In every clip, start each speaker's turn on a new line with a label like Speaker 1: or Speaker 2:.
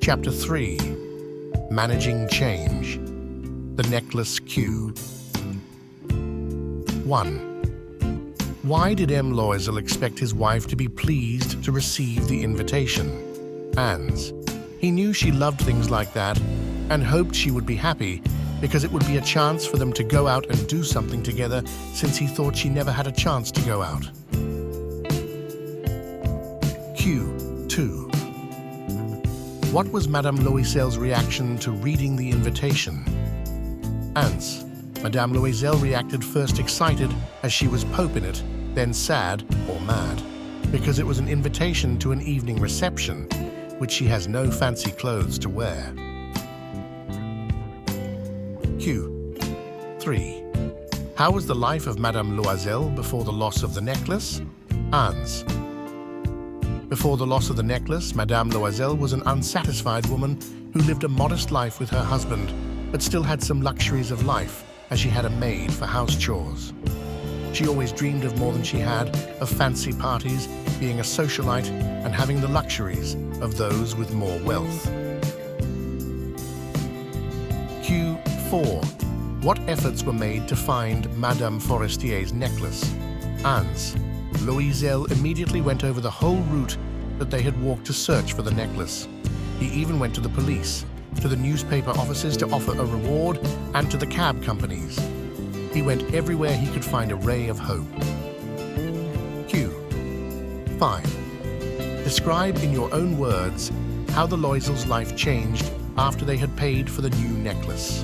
Speaker 1: Chapter 3. Managing Change. The Necklace Q. 1. Why did M.Loisel expect his wife to be pleased to receive the invitation? Ans. He knew she loved things like that and hoped she would be happy because it would be a chance for them to go out and do something together, since he thought she never had a chance to go out. Q. 2. What was Mme.Loisel's reaction to reading the invitation? Ans. Mme.Loisel reacted first excited, as she was Pope in it, then sad or mad, because it was an invitation to an evening reception, which she has no fancy clothes to wear. Q. 3. How was the life of Mme.Loisel before the loss of the necklace? Ans. Before the loss of the necklace, Mme.Loisel was an unsatisfied woman who lived a modest life with her husband, but still had some luxuries of life, as she had a maid for house chores. She always dreamed of more than she had, of fancy parties, being a socialite, and having the luxuries of those with more wealth. Q4. What efforts were made to find Madame Forestier's necklace? Ans. Loisel immediately went over the whole route that they had walked to search for the necklace. He even went to the police, to the newspaper offices to offer a reward, and to the cab companies. He went everywhere he could find a ray of hope. Q5. Describe in your own words how the Loisels' life changed after they had paid for the new necklace.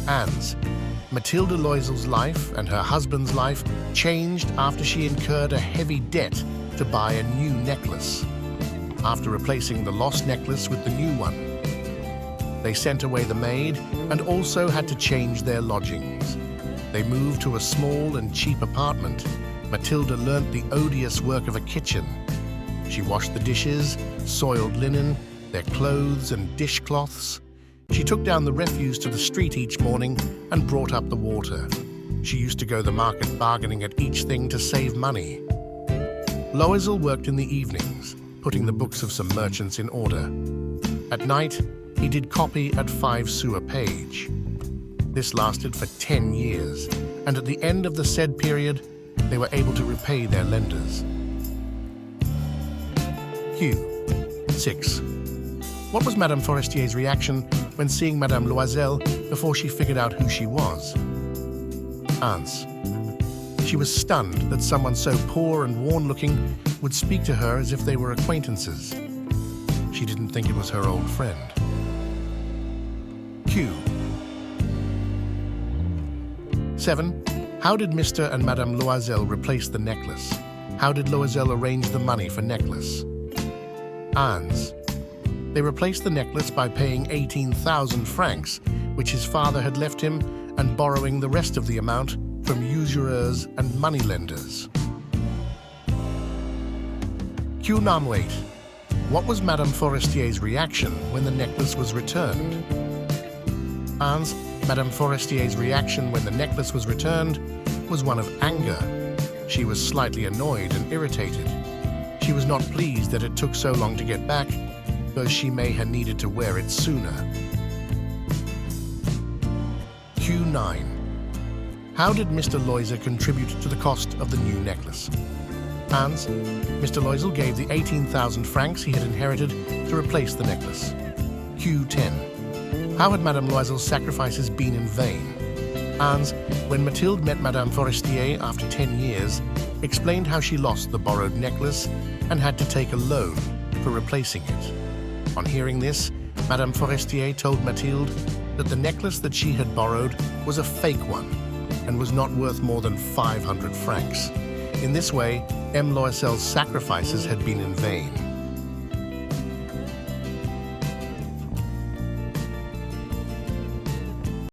Speaker 1: Ans. Mathilde Loisel's life and her husband's life changed after she incurred a heavy debt to buy a new necklace. After replacing the lost necklace with the new one, they sent away the maid and also had to change their lodgings. They moved to a small and cheap apartment. Mathilde learnt the odious work of a kitchen. She washed the dishes, soiled linen, their clothes and dishcloths. She took down the refuse to the street each morning and brought up the water. She used to go to the market bargaining at each thing to save money. Loisel worked in the evenings, putting the books of some merchants in order. At night, he did copy at 5 sous a page. This lasted for 10 years, and at the end of the said period, they were able to repay their lenders. Q6. What was Madame Forestier's reaction when seeing Mme.Loisel before she figured out who she was? Ans. She was stunned that someone so poor and worn-looking would speak to her as if they were acquaintances. She didn't think it was her old friend. Q7. How did Mr. and Mme.Loisel replace the necklace? How did Loisel arrange the money for necklace? Ans. They replaced the necklace by paying 18,000 francs, which his father had left him, and borrowing the rest of the amount from usurers and moneylenders. Q8. What was Madame Forestier's reaction when the necklace was returned? Ans. Madame Forestier's reaction when the necklace was returned was one of anger. She was slightly annoyed and irritated. She was not pleased that it took so long to get back, because she may have needed to wear it sooner. Q9. How did Mr. Loiser contribute to the cost of the new necklace? Ans. Mr. Loisel gave the 18,000 francs he had inherited to replace the necklace. Q10. How had Mme.Loisel's sacrifices been in vain? Ans. When Mathilde met Madame Forestier after 10 years, explained how she lost the borrowed necklace and had to take a loan for replacing it. On hearing this, Madame Forestier told Mathilde that the necklace that she had borrowed was a fake one and was not worth more than 500 francs. In this way, M.Loisel's sacrifices had been in vain.